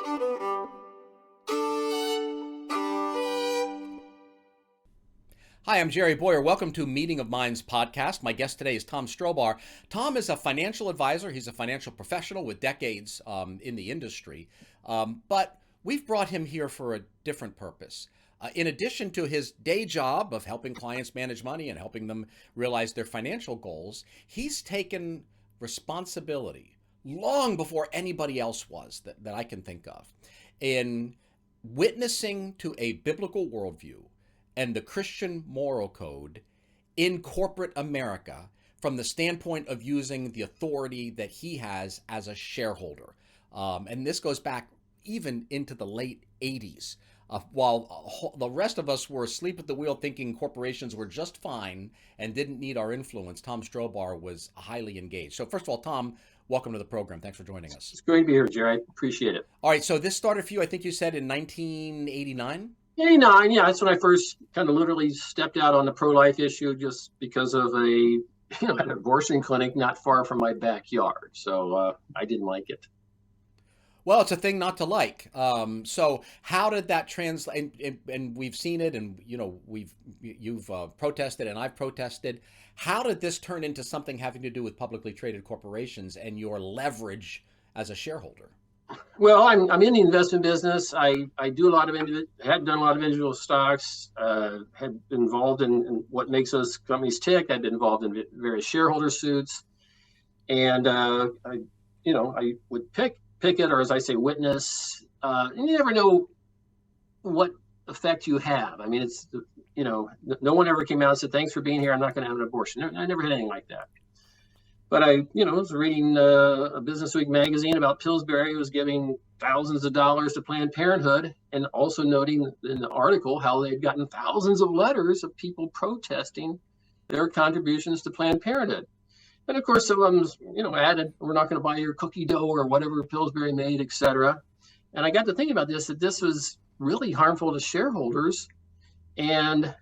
Hi, I'm Jerry Bowyer. Welcome to Meeting of Minds podcast. My guest today is Tom Strobar. Tom is a financial advisor. He's a financial professional with decades in the industry. But we've brought him here for a different purpose. In addition to his day job of helping clients manage money and helping them realize their financial goals, he's taken responsibility long before anybody else was that I can think of in witnessing to a biblical worldview and the Christian moral code in corporate America from the standpoint of using the authority that he has as a shareholder. And this goes back even into the late 80s. While the rest of us were asleep at the wheel thinking corporations were just fine and didn't need our influence, Tom Strobar was highly engaged. So first of all, Tom, welcome to the program. Thanks for joining us. It's great to be here, Jerry. I appreciate it. All right, so this started for you, I think you said, in 1989? 89, yeah, that's when I first kind of literally stepped out on the pro-life issue just because of an abortion clinic not far from my backyard. So I didn't like it. Well, it's a thing not to like. So how did that translate? And we've seen it, and you've protested, and I've protested. How did this turn into something having to do with publicly traded corporations and your leverage as a shareholder? Well, I'm in the investment business. I do a lot of had done a lot of individual stocks. Had been involved in what makes those companies tick. I'd been involved in various shareholder suits, and I would pick it, or as I say, witness. And you never know what effect you have. I mean, it's no one ever came out and said, "Thanks for being here. I'm not going to have an abortion." I never had anything like that. But I was reading a Business Week magazine about Pillsbury was giving thousands of dollars to Planned Parenthood, and also noting in the article how they'd gotten thousands of letters of people protesting their contributions to Planned Parenthood. And of course, some of them, added, "We're not going to buy your cookie dough or whatever Pillsbury made, etc." And I got to think about this, that this was really harmful to shareholders. And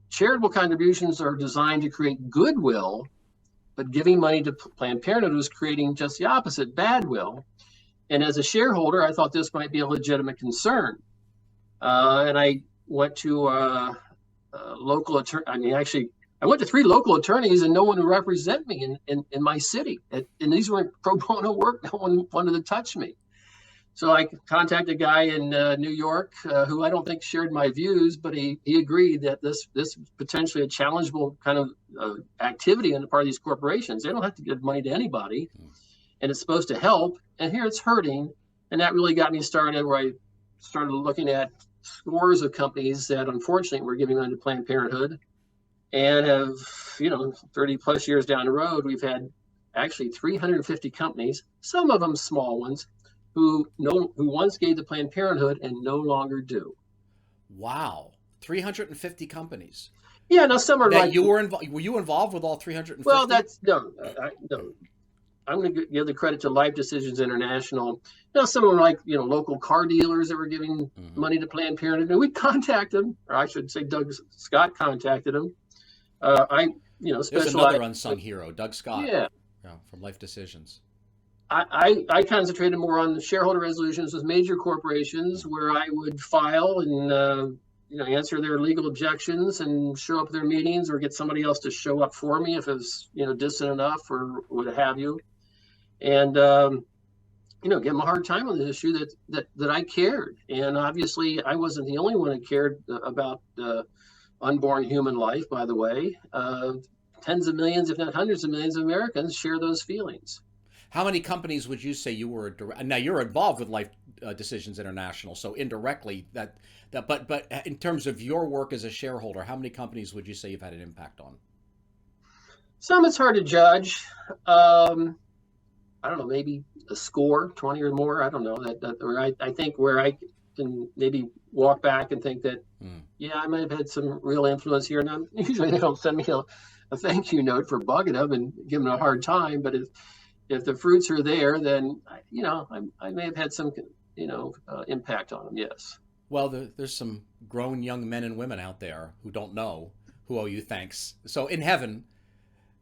charitable contributions are designed to create goodwill, but giving money to Planned Parenthood was creating just the opposite, bad will. And as a shareholder, I thought this might be a legitimate concern. And I went to a local attorney. I went to 3 local attorneys, and no one would represent me in my city. And these weren't pro bono work. No one wanted to touch me. So I contacted a guy in New York who I don't think shared my views, but he agreed that this is potentially a challengeable kind of activity on the part of these corporations. They don't have to give money to anybody, and it's supposed to help. And here it's hurting. And that really got me started, where I started looking at scores of companies that unfortunately were giving money to Planned Parenthood, and have 30 plus years down the road, we've had actually 350 companies, some of them small ones, who once gave to Planned Parenthood and no longer do. Wow, 350 companies. Yeah, now some are that like you were involved. Were you involved with all 350? Well, that's no. I'm going to give the credit to Life Decisions International. Now, some of them like local car dealers that were giving money to Planned Parenthood. And we contacted them, or I should say, Doug Scott contacted them. There's another unsung hero, Doug Scott. Yeah, from Life Decisions. I concentrated more on shareholder resolutions with major corporations, where I would file and answer their legal objections and show up at their meetings, or get somebody else to show up for me if it was distant enough or what have you, and give them a hard time on the issue that I cared. And obviously, I wasn't the only one that cared about unborn human life. By the way, tens of millions, if not hundreds of millions, of Americans share those feelings. How many companies would you say you were now you're involved with Life Decisions International, so indirectly but in terms of your work as a shareholder, how many companies would you say you've had an impact on? Some it's hard to judge. I don't know, maybe a score, 20 or more. I don't know I think where I can maybe walk back and think that I might have had some real influence here. Now usually they don't send me a thank you note for bugging them and giving them a hard time, but if the fruits are there, then I may have had some impact on them. Yes. Well, there's some grown young men and women out there who don't know, who owe you thanks. So in heaven,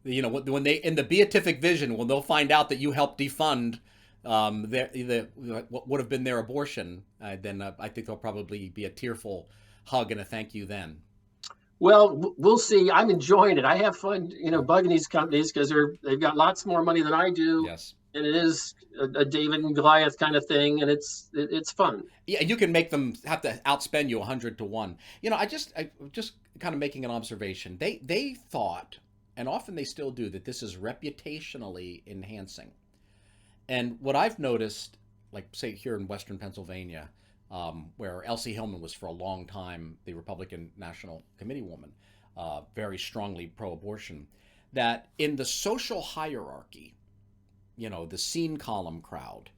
when they in the beatific vision, when they'll find out that you helped defund what would have been their abortion, then I think there'll probably be a tearful hug and a thank you then. Well, we'll see. I'm enjoying it. I have fun, bugging these companies because they've got lots more money than I do. Yes. And it is a David and Goliath kind of thing, and it's fun. Yeah, you can make them have to outspend you 100 to 1. I just kind of making an observation. They thought, and often they still do, that this is reputationally enhancing. And what I've noticed, like say here in Western Pennsylvania, where Elsie Hillman was for a long time the Republican National Committee woman, very strongly pro-abortion, that in the social hierarchy, the scene column crowd,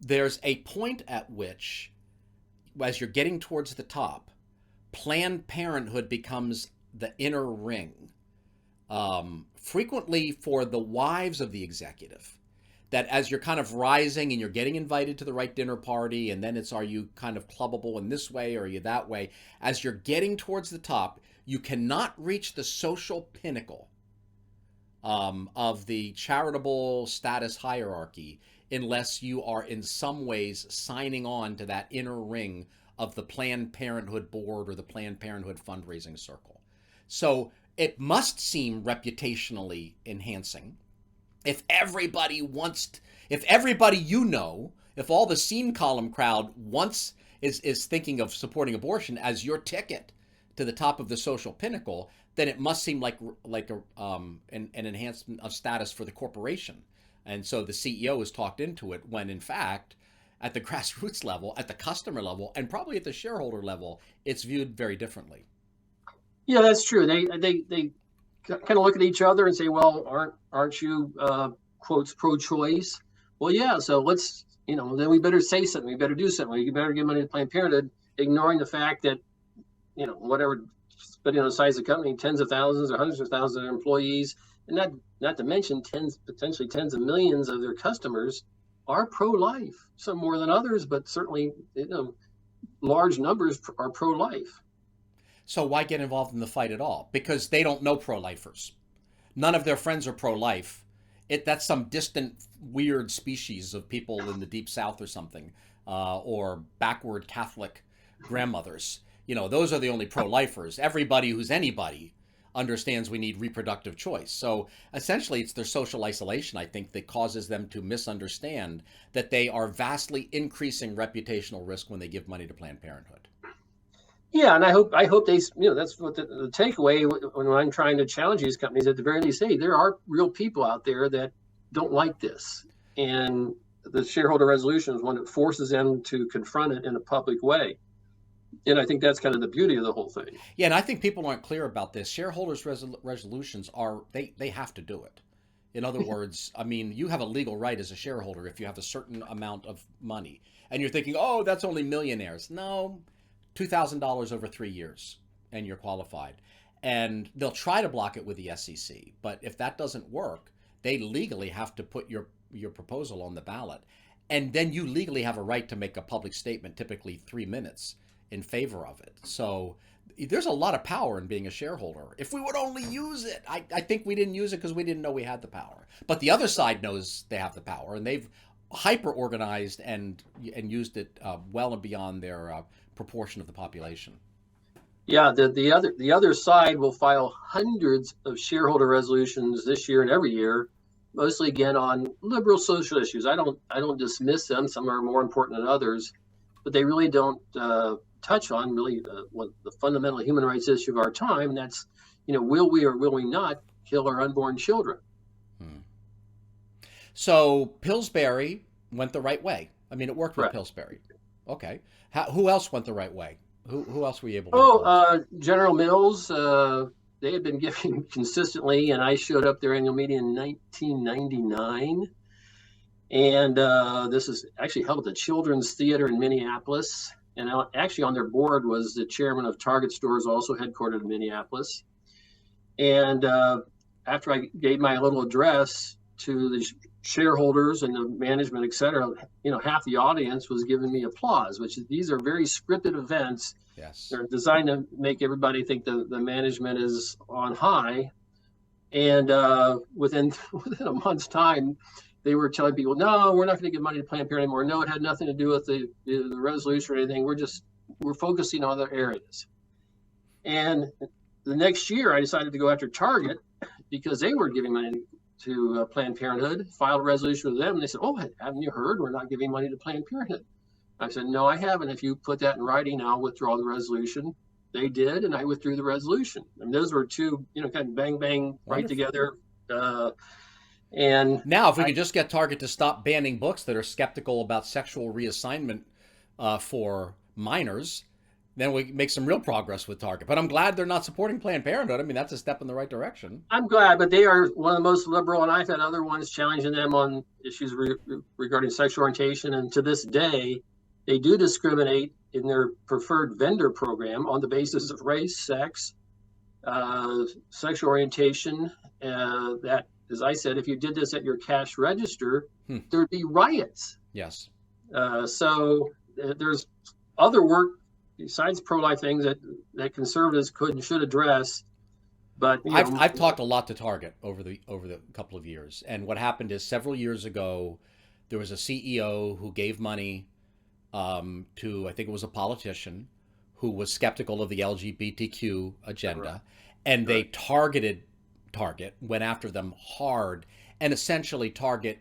there's a point at which, as you're getting towards the top, Planned Parenthood becomes the inner ring, frequently for the wives of the executive. That as you're kind of rising and you're getting invited to the right dinner party, and then are you kind of clubbable in this way or are you that way? As you're getting towards the top, you cannot reach the social pinnacle of the charitable status hierarchy unless you are in some ways signing on to that inner ring of the Planned Parenthood board or the Planned Parenthood fundraising circle. So it must seem reputationally enhancing. If everybody, if all the scene column crowd is thinking of supporting abortion as your ticket to the top of the social pinnacle, then it must seem like an enhancement of status for the corporation. And so the CEO is talked into it when in fact, at the grassroots level, at the customer level, and probably at the shareholder level, it's viewed very differently. Yeah, that's true. They kind of look at each other and say, well, aren't you quotes pro-choice? Well, yeah, so let's, then we better say something, we better do something, we better give money to Planned Parenthood, ignoring the fact that, whatever, depending on the size of the company, tens of thousands or hundreds of thousands of employees, and not to mention potentially tens of millions of their customers are pro-life, some more than others, but certainly, large numbers are pro-life. So why get involved in the fight at all? Because they don't know pro-lifers. None of their friends are pro-life. That's some distant, weird species of people in the Deep South or something, or backward Catholic grandmothers. Those are the only pro-lifers. Everybody who's anybody understands we need reproductive choice. So essentially, it's their social isolation, I think, that causes them to misunderstand that they are vastly increasing reputational risk when they give money to Planned Parenthood. Yeah, and I hope they, that's what the takeaway when I'm trying to challenge these companies, at the very least, hey, there are real people out there that don't like this. And the shareholder resolution is one that forces them to confront it in a public way. And I think that's kind of the beauty of the whole thing. Yeah, and I think people aren't clear about this. Shareholders resolutions they have to do it. In other words, I mean, you have a legal right as a shareholder if you have a certain amount of money. And you're thinking, oh, that's only millionaires. No. $2,000 over 3 years and you're qualified. And they'll try to block it with the SEC. But if that doesn't work, they legally have to put your proposal on the ballot. And then you legally have a right to make a public statement, typically 3 minutes, in favor of it. So there's a lot of power in being a shareholder. If we would only use it. I think we didn't use it because we didn't know we had the power. But the other side knows they have the power, and they've hyper-organized and used it well and beyond their proportion of the population. Yeah, the other side will file hundreds of shareholder resolutions this year and every year, mostly again on liberal social issues. I don't dismiss them. Some are more important than others, but they really don't touch on what the fundamental human rights issue of our time. And that's, will we or will we not kill our unborn children? So Pillsbury went the right way. I mean, it worked with Pillsbury. Okay. Who else went the right way? Who else were you able to General Mills, they had been giving consistently, and I showed up their annual meeting in 1999. And this is actually held at the Children's Theater in Minneapolis. And actually on their board was the chairman of Target Stores, also headquartered in Minneapolis. And after I gave my little address to the shareholders and the management, et cetera, half the audience was giving me applause, these are very scripted events. Yes. They're designed to make everybody think the management is on high. And within a month's time, they were telling people, no, we're not going to give money to Planned Parenthood anymore. No, it had nothing to do with the resolution or anything. We're focusing on other areas. And the next year, I decided to go after Target because they were giving money to Planned Parenthood, filed a resolution with them. And they said, oh, haven't you heard? We're not giving money to Planned Parenthood. I said, no, I haven't. If you put that in writing, I'll withdraw the resolution. They did, and I withdrew the resolution. And those were two, kind of bang, bang, right together. And now, if we could just get Target to stop banning books that are skeptical about sexual reassignment for minors, then we make some real progress with Target. But I'm glad they're not supporting Planned Parenthood. I mean, that's a step in the right direction. I'm glad, but they are one of the most liberal, and I've had other ones challenging them on issues regarding sexual orientation. And to this day, they do discriminate in their preferred vendor program on the basis of race, sex, sexual orientation. That, as I said, if you did this at your cash register, there'd be riots. Yes. So there's other work besides pro-life things that conservatives could and should address. But I've talked a lot to Target over the couple of years, and what happened is several years ago, there was a CEO who gave money to, I think it was a politician who was skeptical of the LGBTQ agenda, and they targeted Target, went after them hard, and essentially Target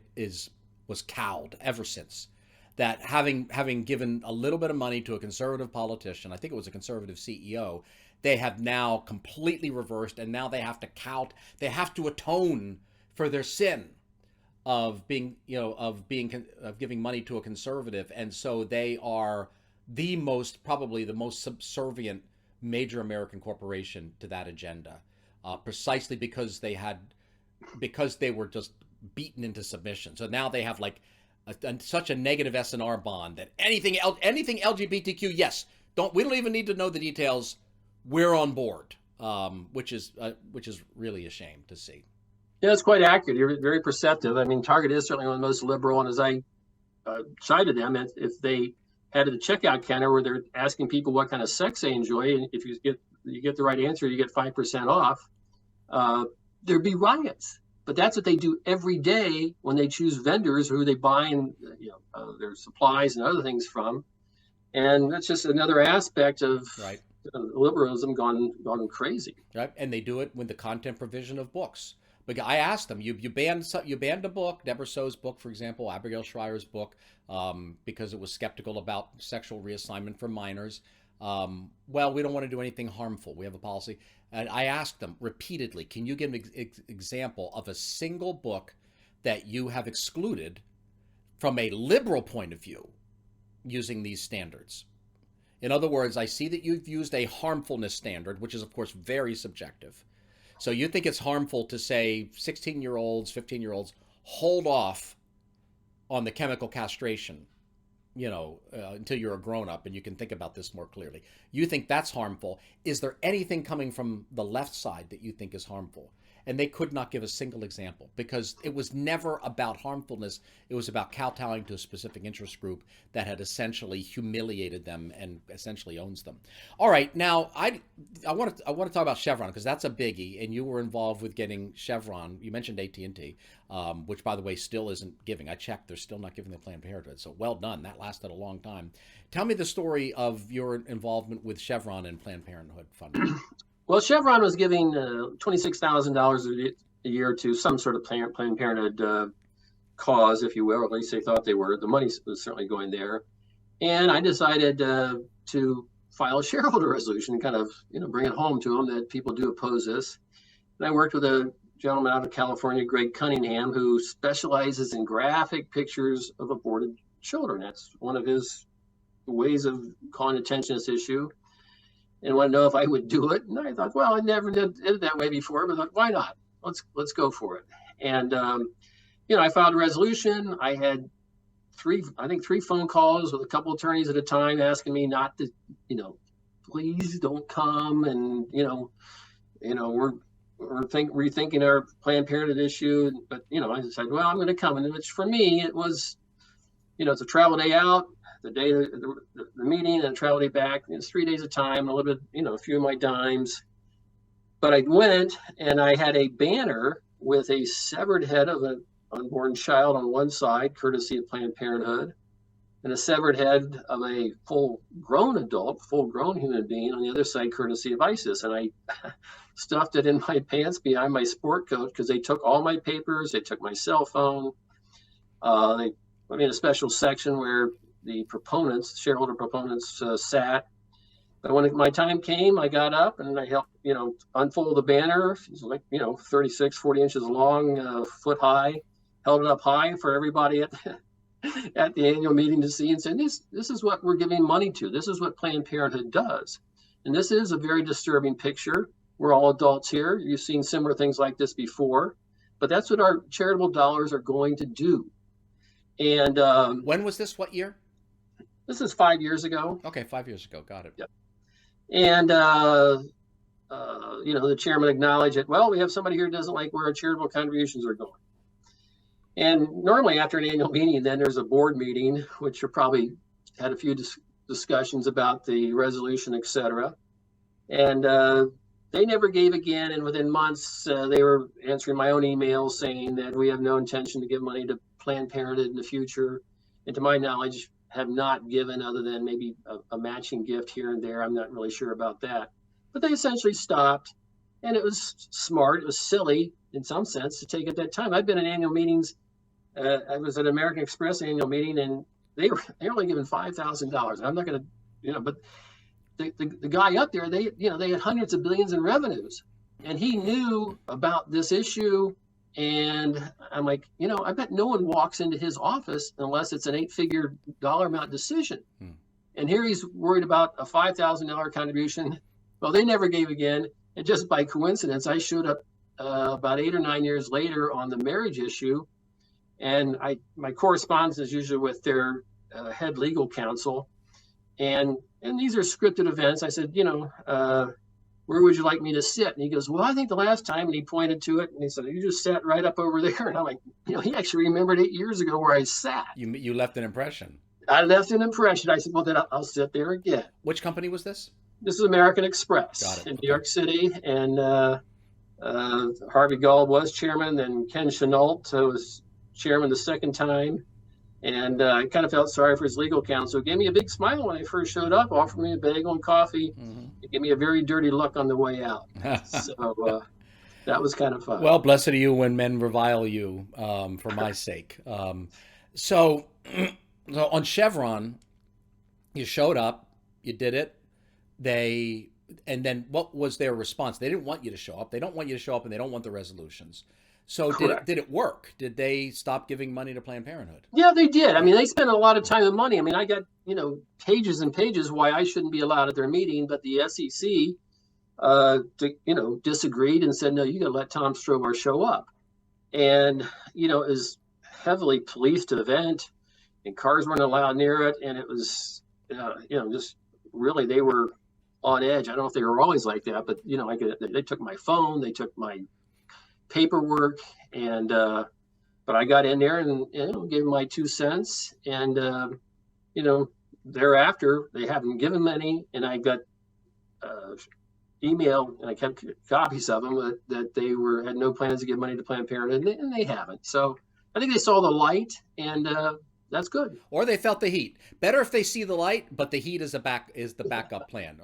was cowed ever since. That having given a little bit of money to a conservative politician, I think it was a conservative CEO, they have now completely reversed, and now they have to atone for their sin of being, of giving money to a conservative. And so they are probably the most subservient major American corporation to that agenda, precisely because they were just beaten into submission. So now they have such a negative S&R bond that anything LGBTQ, yes, we don't even need to know the details. We're on board, which is really a shame to see. Yeah, it's quite accurate. You're very perceptive. I mean, Target is certainly one of the most liberal, and as I cited them, if they had at the checkout counter where they're asking people what kind of sex they enjoy, and if you get the right answer, you get 5% off. There'd be riots. But that's what they do every day when they choose vendors who they buy and their supplies and other things from, and that's just another aspect of liberalism gone crazy. Right, and they do it with the content provision of books. But I asked them, you banned a book, Deborah So's book, for example, Abigail Schreier's book, because it was skeptical about sexual reassignment for minors. Well, we don't want to do anything harmful. We have a policy. And I asked them repeatedly, can you give an example of a single book that you have excluded from a liberal point of view using these standards? In other words, I see that you've used a harmfulness standard, which is, of course, very subjective. So you think it's harmful to say 16-year-olds, 15-year-olds, hold off on the chemical castration, until you're a grown-up and you can think about this more clearly. You think that's harmful. Is there anything coming from the left side that you think is harmful? And they could not give a single example because it was never about harmfulness. It was about kowtowing to a specific interest group that had essentially humiliated them and essentially owns them. All right, now I want to talk about Chevron because that's a biggie, and you were involved with getting Chevron. You mentioned AT&T, which, by the way, still isn't giving. I checked; they're still not giving the Planned Parenthood. So well done. That lasted a long time. Tell me the story of your involvement with Chevron and Planned Parenthood funding. Well, Chevron was giving $26,000 a year to some sort of Planned Parenthood cause, if you will, or at least they thought they were. The money was certainly going there. And I decided to file a shareholder resolution and kind of, bring it home to them that people do oppose this. And I worked with a gentleman out of California, Greg Cunningham, who specializes in graphic pictures of aborted children. That's one of his ways of calling attention to this issue. And wanted to know if I would do it. And I thought, well, I never did it that way before, but I thought, why not? Let's go for it. And, I filed a resolution. I had three phone calls with a couple attorneys at a time asking me not to, please don't come. And, we're rethinking our Planned Parenthood issue. But, I decided, well, I'm going to come. And which for me, it was, it's a travel day out. The day of the meeting and travel day back. It's 3 days of time, a little bit, a few of my dimes. But I went and I had a banner with a severed head of unborn child on one side, courtesy of Planned Parenthood, and a severed head of a full-grown adult, full-grown human being on the other side, courtesy of ISIS. And I stuffed it in my pants behind my sport coat because they took all my papers, they took my cell phone. They put me in a special section where the proponents, shareholder proponents, sat. But when my time came, I got up and I helped, unfold the banner. It was like, 36, 40 inches long, foot high, held it up high for everybody at the annual meeting to see, and said, this is what we're giving money to. This is what Planned Parenthood does. And this is a very disturbing picture. We're all adults here. You've seen similar things like this before, but that's what our charitable dollars are going to do. And when was this? What year? This is 5 years ago. Okay, 5 years ago. Got it. Yep. And, the chairman acknowledged it. Well, we have somebody here who doesn't like where our charitable contributions are going. And normally after an annual meeting, then there's a board meeting, which are probably had a few discussions about the resolution, et cetera. And they never gave again. And within months, they were answering my own emails saying that we have no intention to give money to Planned Parenthood in the future. And to my knowledge, have not given other than maybe a matching gift here and there. I'm not really sure about that. But they essentially stopped. And it was smart. It was silly in some sense to take at that time. I've been in annual meetings. I was at American Express annual meeting, and they were only given $5,000. I'm not going to, but the guy up there, they had hundreds of billions in revenues, and he knew about this issue. And I'm like, I bet no one walks into his office unless it's an 8-figure dollar amount decision. And here he's worried about a $5,000 contribution. Well, they never gave again. And just by coincidence, I showed up about 8 or 9 years later on the marriage issue. And my correspondence is usually with their head legal counsel. And these are scripted events. I said, where would you like me to sit? And he goes, well, I think the last time, and he pointed to it, and he said, you just sat right up over there. And I'm like, he actually remembered 8 years ago where I sat. You left an impression. I left an impression. I said, well, then I'll sit there again. Which company was this? This is American Express in New York City. And Harvey Gall was chairman, and Ken Chenault was chairman the second time. And I kind of felt sorry for his legal counsel. He gave me a big smile when I first showed up, offered me a bagel and coffee. Mm-hmm. He gave me a very dirty look on the way out. So that was kind of fun. Well, blessed are you when men revile you for my sake. So on Chevron, you showed up, you did it. And then what was their response? They didn't want you to show up. They don't want you to show up, and they don't want the resolutions. So did it work? Did they stop giving money to Planned Parenthood? Yeah, they did. I mean, they spent a lot of time and money. I mean, I got, pages and pages why I shouldn't be allowed at their meeting, but the SEC, disagreed and said, no, you got to let Tom Strobar show up. And, it was heavily policed event, and cars weren't allowed near it. And it was, just really, they were on edge. I don't know if they were always like that, but, they took my phone, they took my paperwork, and but I got in there and gave my 2 cents, and thereafter they haven't given any, and I got email, and I kept copies of them that they had no plans to give money to Planned Parenthood, and they haven't. So I think they saw the light, and that's good. Or they felt the heat. Better if they see the light, but the heat is the backup plan.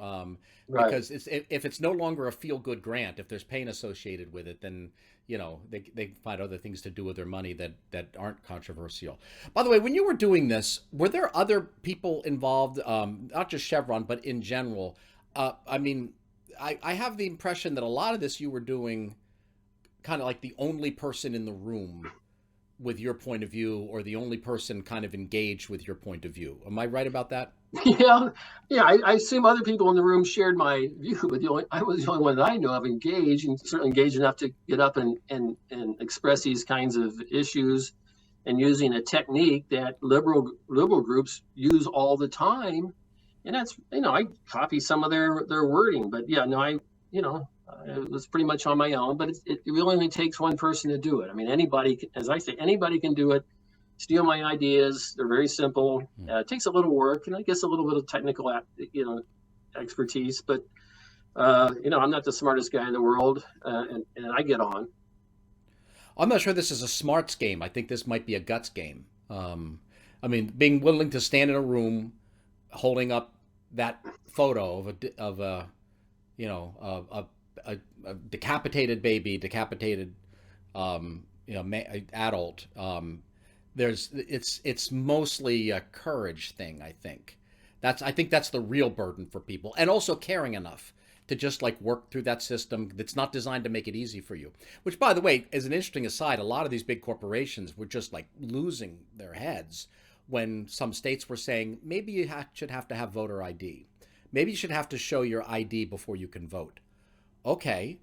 Because if it's no longer a feel-good grant, if there's pain associated with it, then they find other things to do with their money that aren't controversial. By the way, when you were doing this, were there other people involved, not just Chevron, but in general? I have the impression that a lot of this you were doing kind of like the only person in the room with your point of view, or the only person kind of engaged with your point of view. Am I right about that? Yeah. I assume other people in the room shared my view, but I was the only one that I know of engaged, and certainly engaged enough to get up and express these kinds of issues, and using a technique that liberal groups use all the time. And that's, I copy some of their wording, but it was pretty much on my own, but it really only takes one person to do it. I mean, anybody, as I say, anybody can do it. Steal my ideas. They're very simple. It takes a little work, and I guess a little bit of technical, expertise. But I'm not the smartest guy in the world, and I get on. I'm not sure this is a smarts game. I think this might be a guts game. I mean, being willing to stand in a room holding up that photo of a you know a decapitated baby, decapitated adult. It's mostly a courage thing. I think that's the real burden for people, and also caring enough to just like work through that system that's not designed to make it easy for you. Which, by the way, as an interesting aside, a lot of these big corporations were just like losing their heads when some states were saying maybe you should have to have voter ID. Maybe you should have to show your ID before you can vote. Okay,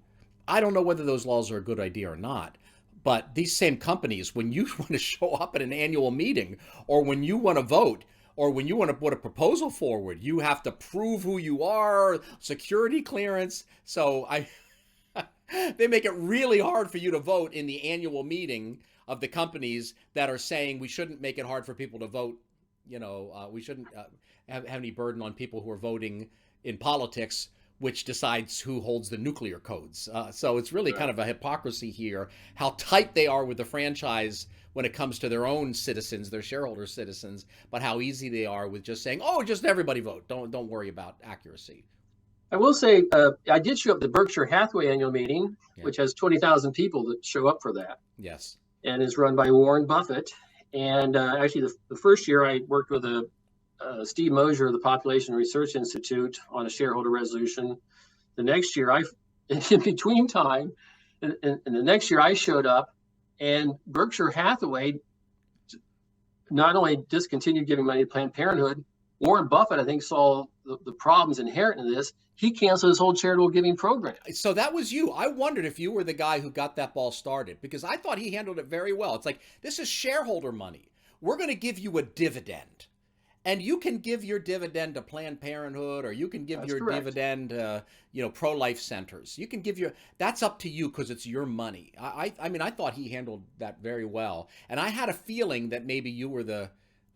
I don't know whether those laws are a good idea or not, but these same companies, when you want to show up at an annual meeting, or when you want to vote, or when you want to put a proposal forward, you have to prove who you are, security clearance. So they make it really hard for you to vote in the annual meeting of the companies that are saying we shouldn't make it hard for people to vote. We shouldn't have any burden on people who are voting in politics, which decides who holds the nuclear codes. So it's really kind of a hypocrisy here, how tight they are with the franchise when it comes to their own citizens, their shareholder citizens, but how easy they are with just saying, oh, just everybody vote. Don't worry about accuracy. I will say, I did show up at the Berkshire Hathaway annual meeting, which has 20,000 people that show up for that. Yes. And is run by Warren Buffett. And actually, the first year I worked with Steve Mosier of the Population Research Institute on a shareholder resolution. The next year, in between time, and the next year I showed up, and Berkshire Hathaway not only discontinued giving money to Planned Parenthood, Warren Buffett, I think, saw the problems inherent in this. He canceled his whole charitable giving program. So that was you. I wondered if you were the guy who got that ball started, because I thought he handled it very well. It's like, this is shareholder money. We're going to give you a dividend. And you can give your dividend to Planned Parenthood, or you can give dividend to, pro-life centers. You can give that's up to you because it's your money. I mean, I thought he handled that very well. And I had a feeling that maybe you were the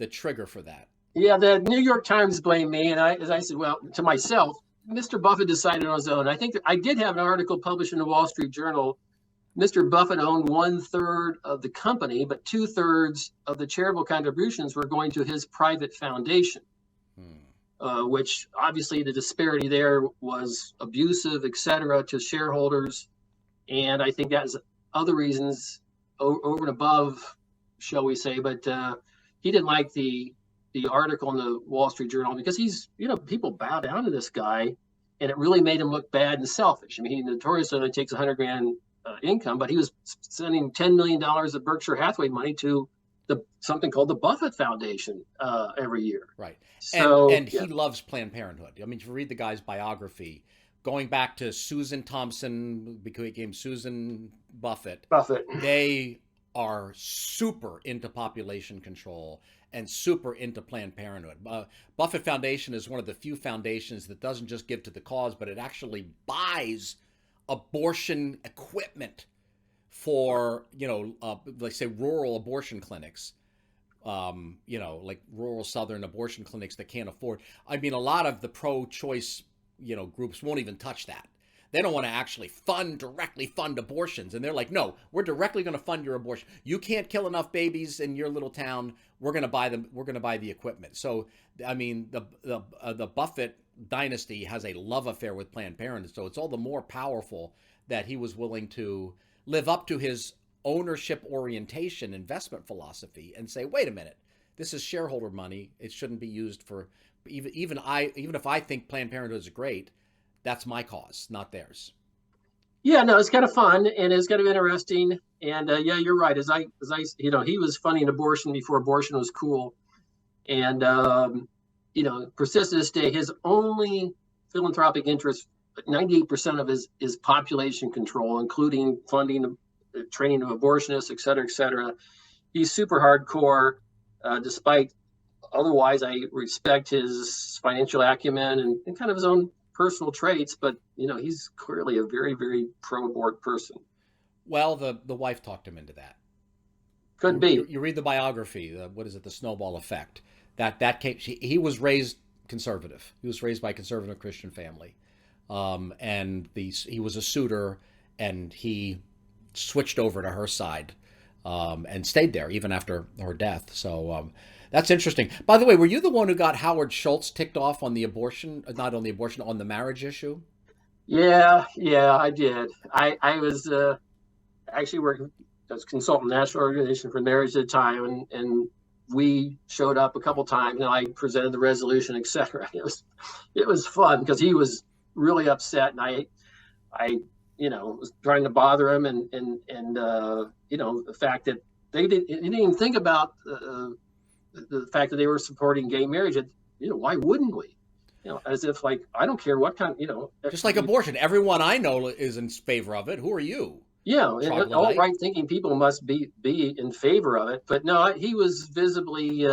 trigger for that. Yeah, the New York Times blamed me. And as I said, well, to myself, Mr. Buffett decided on his own. I think I did have an article published in the Wall Street Journal. Mr. Buffett owned 1/3 of the company, but 2/3 of the charitable contributions were going to his private foundation, which obviously the disparity there was abusive, et cetera, to shareholders. And I think that's other reasons over and above, shall we say, but he didn't like the article in the Wall Street Journal because people bow down to this guy, and it really made him look bad and selfish. I mean, he notoriously only takes $100,000 income, but he was sending $10 million of Berkshire Hathaway money to something called the Buffett Foundation every year. Right. So, and he loves Planned Parenthood. I mean, if you read the guy's biography, going back to Susan Thompson, became Susan Buffett. They are super into population control and super into Planned Parenthood. Buffett Foundation is one of the few foundations that doesn't just give to the cause, but it actually buys abortion equipment for, like say rural abortion clinics, like rural Southern abortion clinics that can't afford. I mean, a lot of the pro-choice, groups won't even touch that. They don't want to actually directly fund abortions. And they're like, no, we're directly going to fund your abortion. You can't kill enough babies in your little town. We're going to buy them. We're going to buy the equipment. So, I mean, the Buffett dynasty has a love affair with Planned Parenthood. So it's all the more powerful that he was willing to live up to his ownership orientation, investment philosophy, and say, wait a minute, this is shareholder money. It shouldn't be used for even if I think Planned Parenthood is great. That's my cause, not theirs. Yeah, no, it's kind of fun and it's kind of interesting. And yeah, you're right. As I, he was funding abortion before abortion was cool, and persists to this day. His only philanthropic interest, 98% of his population control, including funding, training of abortionists, et cetera, et cetera. He's super hardcore, despite otherwise I respect his financial acumen and kind of his own personal traits, but he's clearly a very, very pro-abort person. Well, the wife talked him into that. Could be. You read the biography. What is it? The Snowball Effect. That came. He was raised conservative. He was raised by a conservative Christian family, and he was a suitor, and he switched over to her side, and stayed there even after her death. So that's interesting. By the way, were you the one who got Howard Schultz ticked off on the abortion, not on the abortion, on the marriage issue? Yeah, I did. I was actually working as consultant National Organization for Marriage at the time, and we showed up a couple times, and I presented the resolution, etc. It was fun because he was really upset, and I was trying to bother him, and the fact that they didn't even think about the fact that they were supporting gay marriage. Why wouldn't we? As if like I don't care what kind. Just like abortion, everyone I know is in favor of it. Who are you? Yeah, and all right thinking people must be in favor of it, but no, he was visibly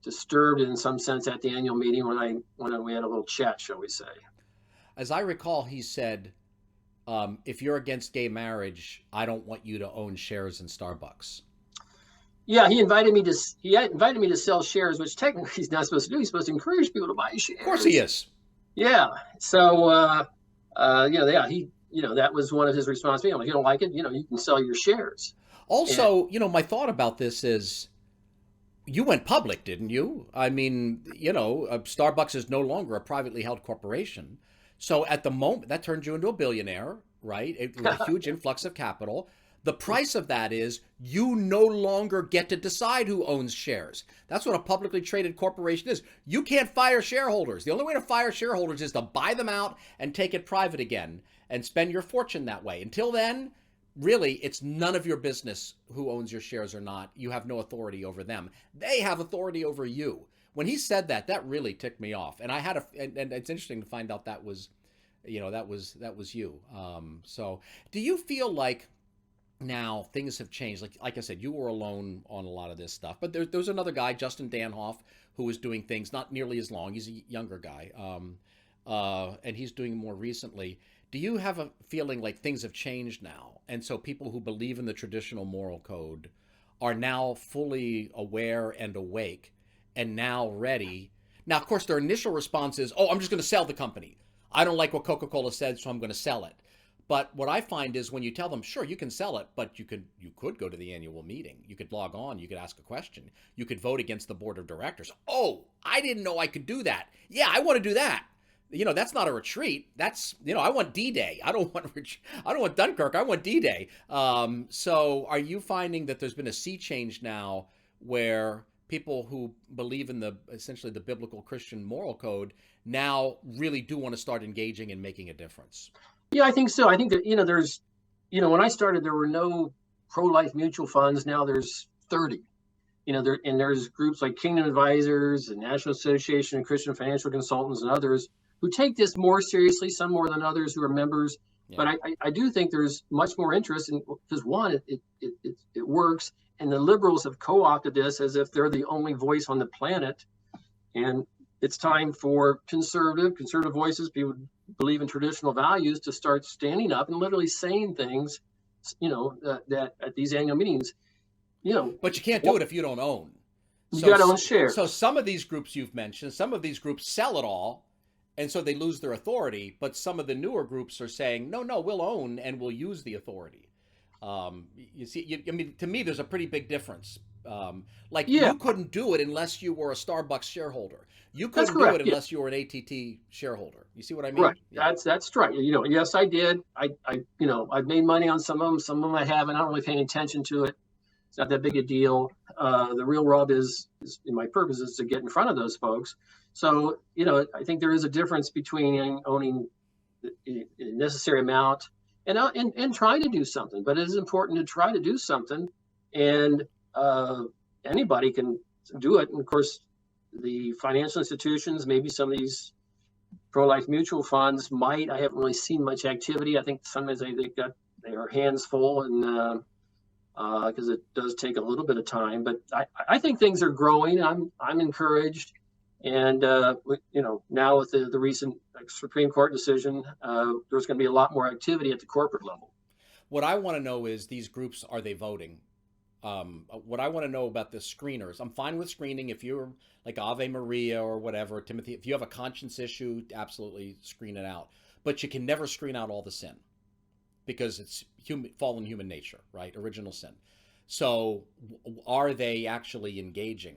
disturbed in some sense at the annual meeting when we had a little chat, shall we say? As I recall, he said, "If you're against gay marriage, I don't want you to own shares in Starbucks." Yeah, he invited me to sell shares, which technically he's not supposed to do. He's supposed to encourage people to buy shares. Of course, he is. Yeah. So, that was one of his responses. If you don't like it, you can sell your shares. Also, my thought about this is, you went public, didn't you? I mean, Starbucks is no longer a privately held corporation. So at the moment, that turned you into a billionaire, right? It was a huge influx of capital. The price of that is you no longer get to decide who owns shares. That's what a publicly traded corporation is. You can't fire shareholders. The only way to fire shareholders is to buy them out and take it private again and spend your fortune that way. Until then, really, it's none of your business who owns your shares or not. You have no authority over them. They have authority over you. When he said that, that really ticked me off. And and it's interesting to find out that was you. So do you feel like now things have changed? Like I said, you were alone on a lot of this stuff, but there's another guy, Justin Danhoff, who was doing things not nearly as long. He's a younger guy, and he's doing more recently. Do you have a feeling like things have changed now, and so people who believe in the traditional moral code are now fully aware and awake and now ready? Now, of course, their initial response is, "Oh, I'm just going to sell the company. I don't like what Coca-Cola said, so I'm going to sell it." But what I find is when you tell them, sure, you can sell it, but you could go to the annual meeting. You could log on. You could ask a question. You could vote against the board of directors. Oh, I didn't know I could do that. Yeah, I want to do that. That's not a retreat. That's, I want D-Day. I don't want Dunkirk. I want D-Day. So are you finding that there's been a sea change now where people who believe in essentially the biblical Christian moral code now really do want to start engaging and making a difference? Yeah, I think so. I think that, there's, when I started, there were no pro-life mutual funds. Now there's 30, there's groups like Kingdom Advisors and National Association of Christian Financial Consultants and others who take this more seriously, some more than others who are members. Yeah. But I do think there's much more interest in, because one, it works. And the liberals have co-opted this as if they're the only voice on the planet. And it's time for conservative voices, people who believe in traditional values, to start standing up and literally saying things, that at these annual meetings, But you can't do it if you don't own. You got to own shares. So some of these groups you've mentioned, some of these groups sell it all, and so they lose their authority. But some of the newer groups are saying, no, we'll own and we'll use the authority. You see, to me, there's a pretty big difference. You couldn't do it unless you were a Starbucks shareholder. You couldn't do it unless you were an AT&T shareholder. You see what I mean? Right. Yeah. That's right. Yes, I did. I've made money on some of them. Some of them I haven't. I don't really pay any attention to it. It's not that big a deal. The real rub is in my purpose is to get in front of those folks. So, I think there is a difference between owning the necessary amount and trying to do something. But it is important to try to do something, and anybody can do it. And of course, the financial institutions, maybe some of these pro-life mutual funds might. I haven't really seen much activity. I think sometimes they've got their hands full, and because it does take a little bit of time. But I think things are growing. I'm encouraged, and now with the recent Supreme Court decision, there's going to be a lot more activity at the corporate level. What I want to know is, these groups, are they voting? What I want to know about the screeners, I'm fine with screening if you're like Ave Maria or whatever, Timothy. If you have a conscience issue, absolutely screen it out. But you can never screen out all the sin. because it's fallen human nature, right? Original sin. So are they actually engaging?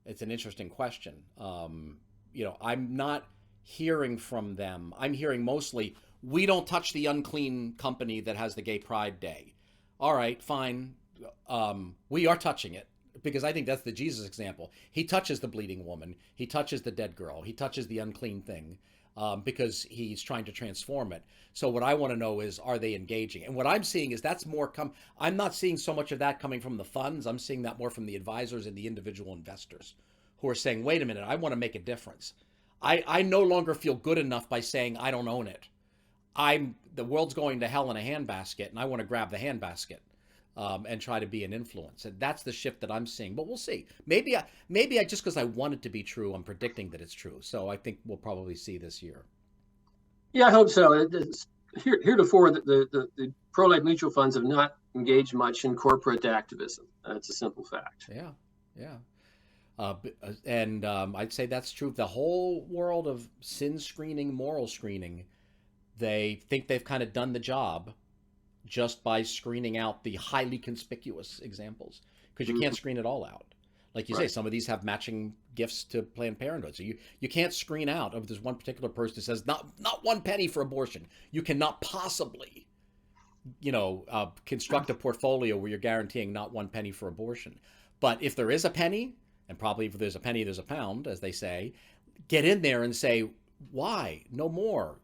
It's an interesting question. I'm not hearing from them. I'm hearing mostly, we don't touch the unclean company that has the Gay Pride Day. All right, fine. We are touching it, because I think that's the Jesus example. He touches the bleeding woman. He touches the dead girl. He touches the unclean thing, because he's trying to transform it. So what I want to know is, are they engaging? And what I'm seeing is that's more I'm not seeing so much of that coming from the funds. I'm seeing that more from the advisors and the individual investors who are saying, wait a minute, I want to make a difference. I no longer feel good enough by saying I don't own it. The world's going to hell in a handbasket, and I want to grab the handbasket. And try to be an influence. And that's the shift that I'm seeing. But we'll see. Maybe I just because I want it to be true, I'm predicting that it's true. So I think we'll probably see this year. Yeah, I hope so. Heretofore, the pro-life mutual funds have not engaged much in corporate activism. That's a simple fact. Yeah. And I'd say that's true. The whole world of sin screening, moral screening, they think they've kind of done the job just by screening out the highly conspicuous examples, because you can't screen it all out. Like you say, some of these have matching gifts to Planned Parenthood. So you can't screen out if there's one particular person who says not 1 penny for abortion. You cannot possibly, construct a portfolio where you're guaranteeing not 1 penny for abortion. But if there is a penny, and probably if there's a penny, there's a pound, as they say, get in there and say, why? No more.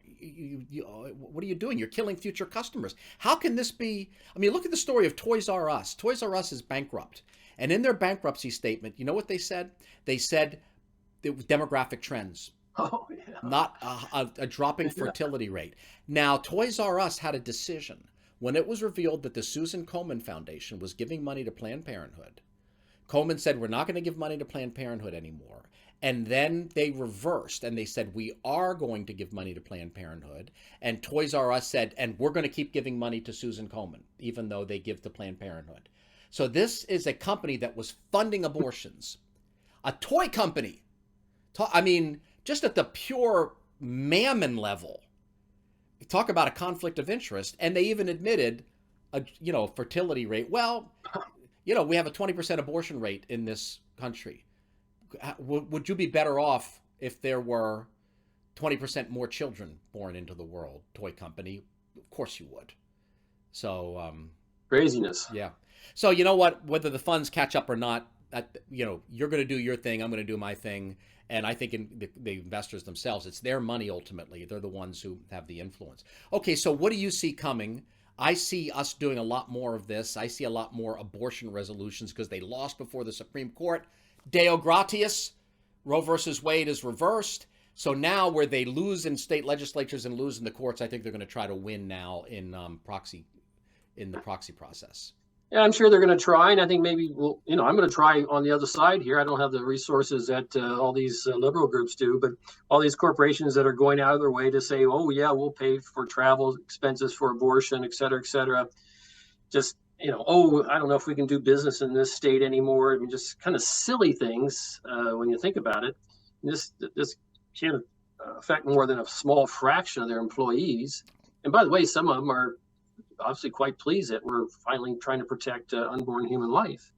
What are you doing? You're killing future customers. How can this be? I mean, look at the story of Toys R Us. Toys R Us is bankrupt. And in their bankruptcy statement, you know what they said? They said demographic trends. Oh, yeah. Not a dropping fertility rate. Now, Toys R Us had a decision. When it was revealed that the Susan Komen Foundation was giving money to Planned Parenthood, Komen said, we're not going to give money to Planned Parenthood anymore. And then they reversed and they said, we are going to give money to Planned Parenthood. And Toys R Us said, and we're going to keep giving money to Susan Komen, even though they give to Planned Parenthood. So this is a company that was funding abortions, a toy company. I mean, just at the pure mammon level, talk about a conflict of interest. And they even admitted a fertility rate. Well, we have a 20% abortion rate in this country. Would you be better off if there were 20% more children born into the world? Toy company, of course you would. So craziness. Yeah. So you know what? Whether the funds catch up or not, you're going to do your thing. I'm going to do my thing. And I think in the investors themselves, it's their money ultimately. They're the ones who have the influence. Okay, so what do you see coming? I see us doing a lot more of this. I see a lot more abortion resolutions because they lost before the Supreme Court. Deo gratias, Roe versus Wade is reversed. So now where they lose in state legislatures and lose in the courts, I think they're going to try to win now in the proxy process. Yeah, I'm sure they're going to try. And I think maybe, I'm going to try on the other side here. I don't have the resources that all these liberal groups do, but all these corporations that are going out of their way to say, oh, yeah, we'll pay for travel expenses for abortion, et cetera, et cetera. Just, I don't know if we can do business in this state anymore. I mean, just kind of silly things when you think about it. This can't affect more than a small fraction of their employees. And by the way, some of them are obviously quite pleased that we're finally trying to protect unborn human life.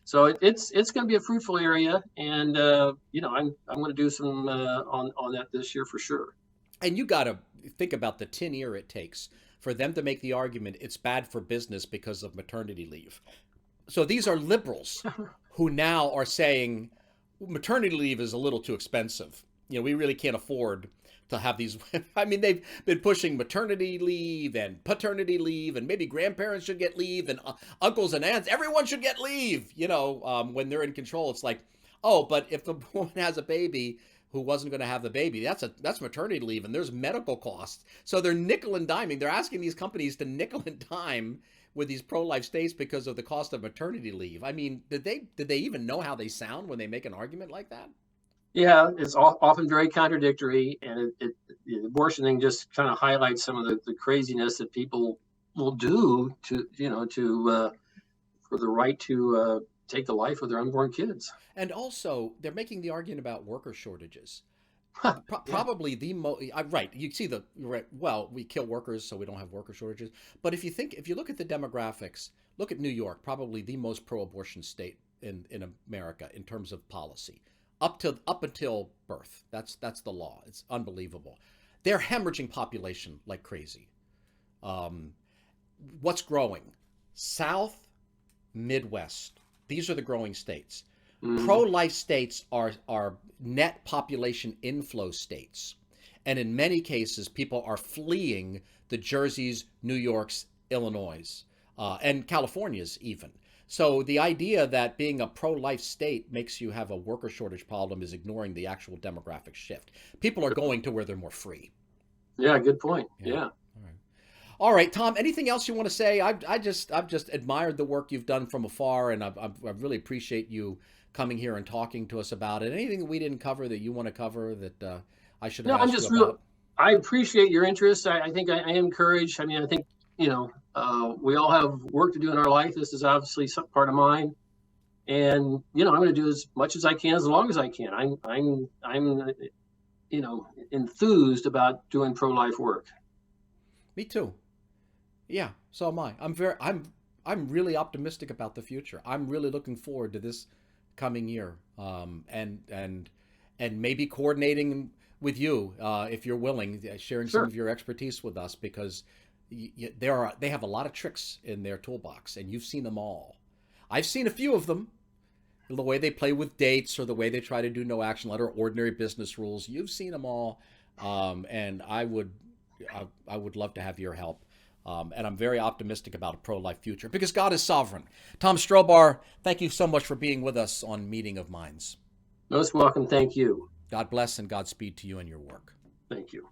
So it's going to be a fruitful area, and I'm going to do some on that this year for sure. And you got to think about the tin ear it takes for them to make the argument it's bad for business because of maternity leave. So these are liberals who now are saying maternity leave is a little too expensive. We really can't afford to have these. I mean, they've been pushing maternity leave and paternity leave, and maybe grandparents should get leave, and uncles and aunts, everyone should get leave. When they're in control, it's like, oh, but if the woman has a baby who wasn't going to have the baby, that's maternity leave, and there's medical costs. So they're nickel and diming. They're asking these companies to nickel and dime with these pro-life states because of the cost of maternity leave. I mean, did they even know how they sound when they make an argument like that? Yeah, it's often very contradictory, and the abortion thing just kind of highlights some of the craziness that people will do for the right to take the life of their unborn kids. And also, they're making the argument about worker shortages. Pro- Yeah. probably the most right. You see the right. Well, we kill workers, so we don't have worker shortages. But if you look at the demographics, look at New York, probably the most pro-abortion state in America in terms of policy, up until birth. That's the law. It's unbelievable. They're hemorrhaging population like crazy. Um, what's growing? South, Midwest. These are the growing states. Mm. Pro-life states are net population inflow states, and in many cases, people are fleeing the Jerseys, New Yorks, Illinois, and Californias even. So the idea that being a pro-life state makes you have a worker shortage problem is ignoring the actual demographic shift. People are going to where they're more free. Yeah, good point. Yeah. Yeah. All right. All right, Tom. Anything else you want to say? I've just admired the work you've done from afar, and I really appreciate you coming here and talking to us about it. Anything that we didn't cover that you want to cover that I should have No, I'm asked you just real. about? I appreciate your interest. I think I am encouraged. I mean, I think, we all have work to do in our life. This is obviously some part of mine. And, I'm going to do as much as I can, as long as I can. I'm enthused about doing pro-life work. Me too. Yeah, so am I. I'm really optimistic about the future. I'm really looking forward to this coming year, and maybe coordinating with you if you're willing, sharing some Sure. of your expertise with us because they have a lot of tricks in their toolbox, and you've seen them all. I've seen a few of them. The way they play with dates or the way they try to do no action letter, ordinary business rules. You've seen them all, and I would love to have your help. And I'm very optimistic about a pro-life future because God is sovereign. Tom Strobar, thank you so much for being with us on Meeting of Minds. Most welcome. Thank you. God bless and Godspeed to you and your work. Thank you.